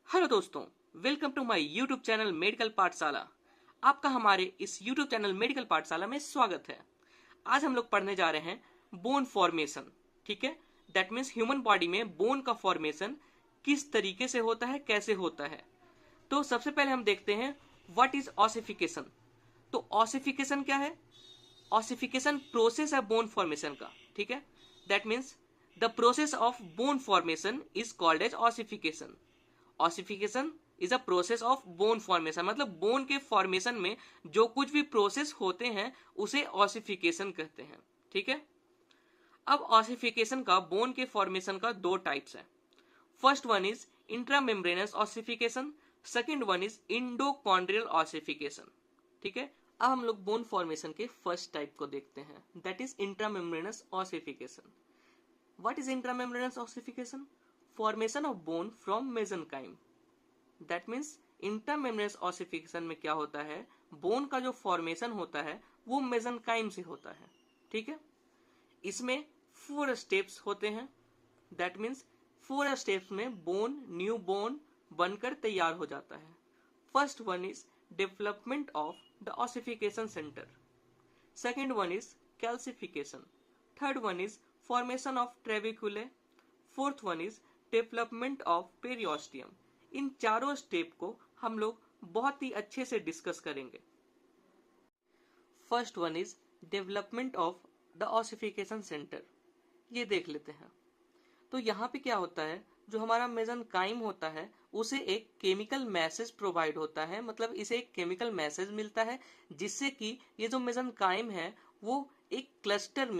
Hello दोस्तों, welcome to my YouTube channel medical Pathshala. आपका हमारे इस यूट्यूब चैनल मेडिकल पाठशाला में स्वागत है। आज हम लोग पढ़ने जा रहे हैं बोन फॉर्मेशन। ठीक है, दैट मीन्स ह्यूमन बॉडी में बोन का फॉर्मेशन किस तरीके से होता है, कैसे होता है। तो सबसे पहले हम देखते हैं व्हाट इज ऑसिफिकेशन। तो ऑसिफिकेशन क्या है? ऑसिफिकेशन प्रोसेस है बोन फॉर्मेशन का। ठीक है, that means the process of bone formation is called as ossification. Ossification is a process of bone formation, मतलब बोन के फॉर्मेशन में जो कुछ भी प्रोसेस होते हैं उसे ऑसिफिकेशन कहते हैं। ठीक है, अब ऑसिफिकेशन का बोन के फॉर्मेशन का दो टाइप्स है। First one is intramembranous ossification, second one is endochondral ossification. ठीक है, अब हम लोग बोन फॉर्मेशन के फर्स्ट टाइप को देखते हैं, that is intramembranous ossification. What is intramembranous ossification? Formation of bone from mesenchyme. That means intermembranous ossification में क्या होता है, बोन का जो फॉर्मेशन होता है वो मेसेनकाइम से होता है। ठीक है, इसमें 4 स्टेप्स होते हैं। दैट मीन्स 4 स्टेप्स में बोन, न्यू बोन बनकर तैयार हो जाता है। First one is development of the ossification centre, second one is calcification, third one is formation of trabeculae, fourth one is development of periosteum. इन चारों स्टेप को हम लोग बहुत ही अच्छे से डिस्कस करेंगे। First one is development of the ossification centre. ये देख लेते हैं। तो यहाँ पे क्या होता है, जो हमारा मेसेनकाइम होता है उसे एक केमिकल मैसेज प्रोवाइड होता है, मतलब इसे एक केमिकल मैसेज मिलता है जिससे कि ये जो मेसेनकाइम है वो एक क्लस्टर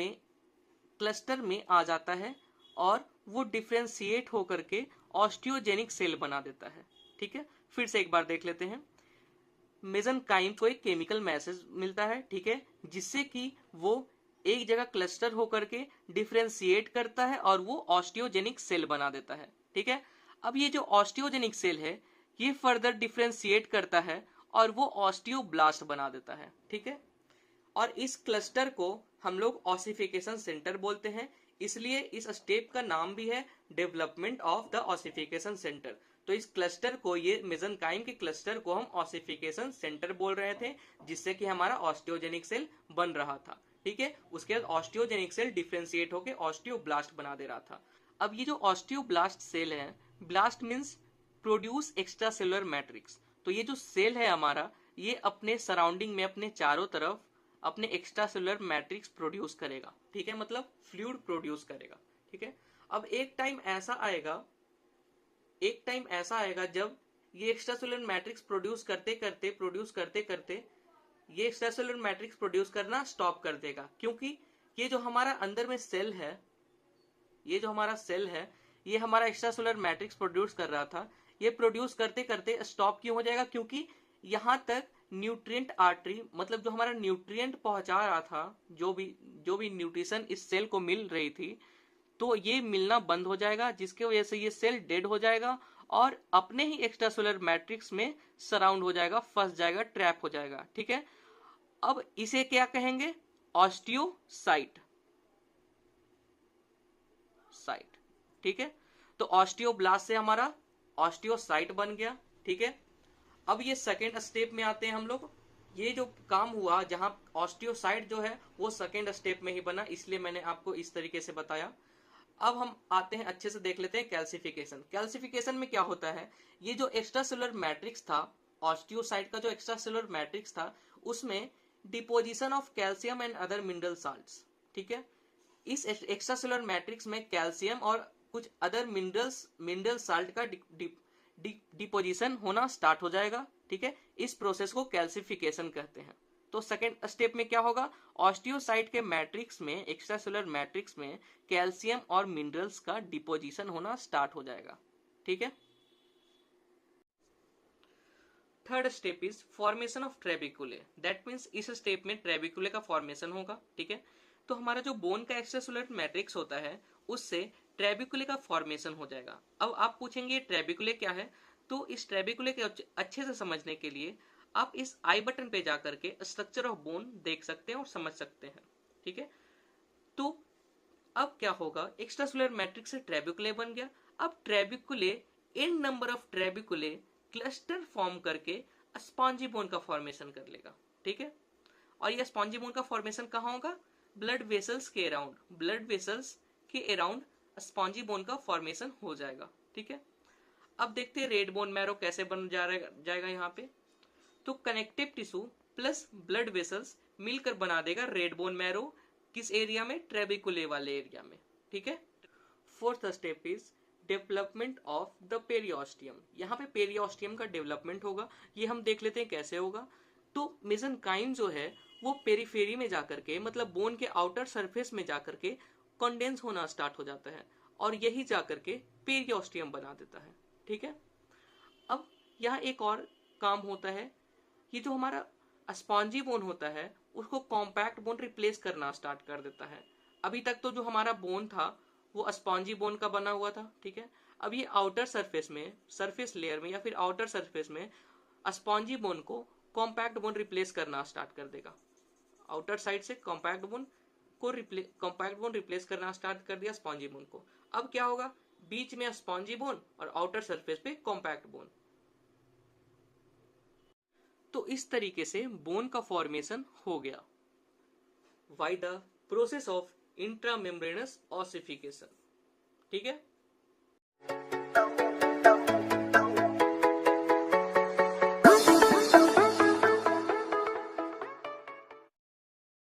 में आ जाता है और वो डिफ्रेंशिएट होकर के ऑस्टियोजेनिक सेल बना देता है। ठीक है, फिर से एक बार देख लेते हैं। मेसेनकाइम को एक केमिकल मैसेज मिलता है, ठीक है, जिससे कि वो एक जगह क्लस्टर होकर के डिफ्रेंशिएट करता है और वो ऑस्टियोजेनिक सेल बना देता है। ठीक है, अब ये जो ऑस्टियोजेनिक सेल है ये फर्दर डिफ्रेंशिएट करता है और वो ऑस्टियोब्लास्ट बना देता है। ठीक है, और इस क्लस्टर को हम लोग ऑसिफिकेशन सेंटर बोलते हैं, इसलिए इस स्टेप का नाम भी है development of the ossification centre. तो इस क्लस्टर को, ये मेसेनकाइम के क्लस्टर को हम ऑसिफिकेशन सेंटर बोल रहे थे, जिससे कि हमारा ऑस्टियोजेनिक सेल बन रहा था। ठीक है, उसके बाद ऑस्टियोजेनिक सेल डिफ्रेंशिएट होकर ऑस्टियोब्लास्ट बना दे रहा था। अब ये जो ऑस्टियोब्लास्ट सेल है, blast means produce extra cellular matrix. तो ये जो सेल है हमारा, ये अपने सराउंडिंग में, अपने चारों तरफ अपने एक्स्ट्रा सेलुलर मैट्रिक्स प्रोड्यूस करेगा। ठीक है, मतलब फ्लूइड प्रोड्यूस करेगा। ठीक है, अब एक टाइम ऐसा आएगा जब ये एक्स्ट्रा सेलुलर मैट्रिक्स प्रोड्यूस करते करते ये एक्स्ट्रा सेलुलर मैट्रिक्स प्रोड्यूस करना स्टॉप कर देगा, क्योंकि ये जो हमारा अंदर में सेल है, ये जो हमारा सेल है, ये हमारा एक्स्ट्रा सेलुलर मैट्रिक्स प्रोड्यूस कर रहा था, ये प्रोड्यूस करते करते स्टॉप क्यों हो जाएगा? क्योंकि यहाँ तक न्यूट्रिएंट आर्टरी, मतलब जो हमारा न्यूट्रिएंट पहुंचा रहा था, जो भी न्यूट्रिशन इस सेल को मिल रही थी, तो ये मिलना बंद हो जाएगा, जिसके वजह से ये सेल डेड हो जाएगा और अपने ही एक्स्ट्रा सेलुलर मैट्रिक्स में सराउंड हो जाएगा, फंस जाएगा, ट्रैप हो जाएगा। ठीक है, अब इसे क्या कहेंगे? ऑस्टियोसाइट। ठीक है, तो ऑस्टियोब्लास्ट से हमारा ऑस्टियोसाइट बन गया। ठीक है, अब ये सेकेंड स्टेप में आते हैं हम लोग। ये जो काम हुआ, जहां ऑस्टियोसाइट जो है वो सेकेंड स्टेप में ही बना, इसलिए मैंने आपको इस तरीके से बताया। अब हम आते हैं, अच्छे से देख लेते हैं कैल्सिफिकेशन। कैल्सिफिकेशन में क्या होता है, ये जो एक्स्ट्रा सेलुलर मैट्रिक्स था, ऑस्टियोसाइट का जो एक्स्ट्रा सेलुलर मैट्रिक्स था, उसमें deposition of calcium and other mineral salts. ठीक है, इस एक्स्ट्रा सेलुलर मैट्रिक्स में कैल्शियम और कुछ अदर मिनरल साल्ट का डिपोजिशन होना स्टार्ट हो जाएगा। ठीक है, इस प्रोसेस को कैल्सिफिकेशन कहते हैं। तो सेकेंड स्टेप में क्या होगा, ऑस्टियोसाइट के मैट्रिक्स में, एक्स्ट्रा सेलुलर मैट्रिक्स में कैल्शियम और मिनरल्स का डिपोजिशन होना स्टार्ट हो जाएगा। ठीक है, third step is formation of trabeculae. That means इस स्टेप में ट्रेबिकुले का फॉर्मेशन होगा। ठीक है, तो हमारा जो बोन का एक्स्ट्रा सेलुलर मैट्रिक्स होता है उससे ट्रेबिकुले का फॉर्मेशन हो जाएगा। अब आप पूछेंगे ट्रेबिकुले क्या है, तो इस ट्रेबिकुले के अच्छे से समझने के लिए आप इस आई बटन पे जाकर के स्ट्रक्चर ऑफ बोन देख सकते हैं और समझ सकते हैं। ठीक है, तो अब क्या होगा, एक्स्ट्रा सेलुलर मैट्रिक्स से ट्रेबिकुले बन गया। अब trabeculae n number of trabeculae cluster form करके स्पॉन्जी बोन का फॉर्मेशन कर लेगा। ठीक है, और ये स्पॉन्जी बोन का फॉर्मेशन कहाँ होगा? ब्लड वेसल्स के अराउंड, ब्लड वेसल्स के अराउंड स्पॉन्जी बोन का फॉर्मेशन हो जाएगा। ठीक है, अब देखते हैं रेड बोन मैरो कैसे बन जाएगा यहाँ पे। तो connective tissue plus blood vessels मिलकर बना देगा रेड बोन मैरो। किस एरिया में? ट्रेबिकुले वाले एरिया में। ठीक है, fourth step is development of the periosteum. यहाँ पे पेरियोस्टियम का डेवलपमेंट होगा, ये हम देख लेते हैं कैसे होगा। तो मेसेनकाइम जो है वो पेरिफेरी में जाकर के, मतलब बोन के आउटर सरफेस में जाकर के कंडेंस होना स्टार्ट हो जाता है और यही जाकर के पेरियोस्टियम बना देता है। ठीक है, अब यहाँ एक और काम होता है, ये जो हमारा स्पॉन्जी बोन होता है उसको कॉम्पैक्ट बोन रिप्लेस करना स्टार्ट कर देता है। अभी तक तो जो हमारा बोन था वो स्पॉन्जी बोन का बना हुआ था। ठीक है, अब ये आउटर सरफेस में, सरफेस लेयर में या फिर आउटर सरफेस में स्पॉन्जी बोन को कॉम्पैक्ट बोन रिप्लेस करना स्टार्ट कर देगा। आउटर साइड से कॉम्पैक्ट बोन रिप्लेस करना स्टार्ट कर दिया स्पॉन्जी बोन को। अब क्या होगा? बीच में स्पॉन्जी बोन और आउटर सरफेस पे कॉम्पैक्ट बोन। तो इस तरीके से बोन का फॉर्मेशन हो गया। By the process of intramembranous ossification. ठीक है,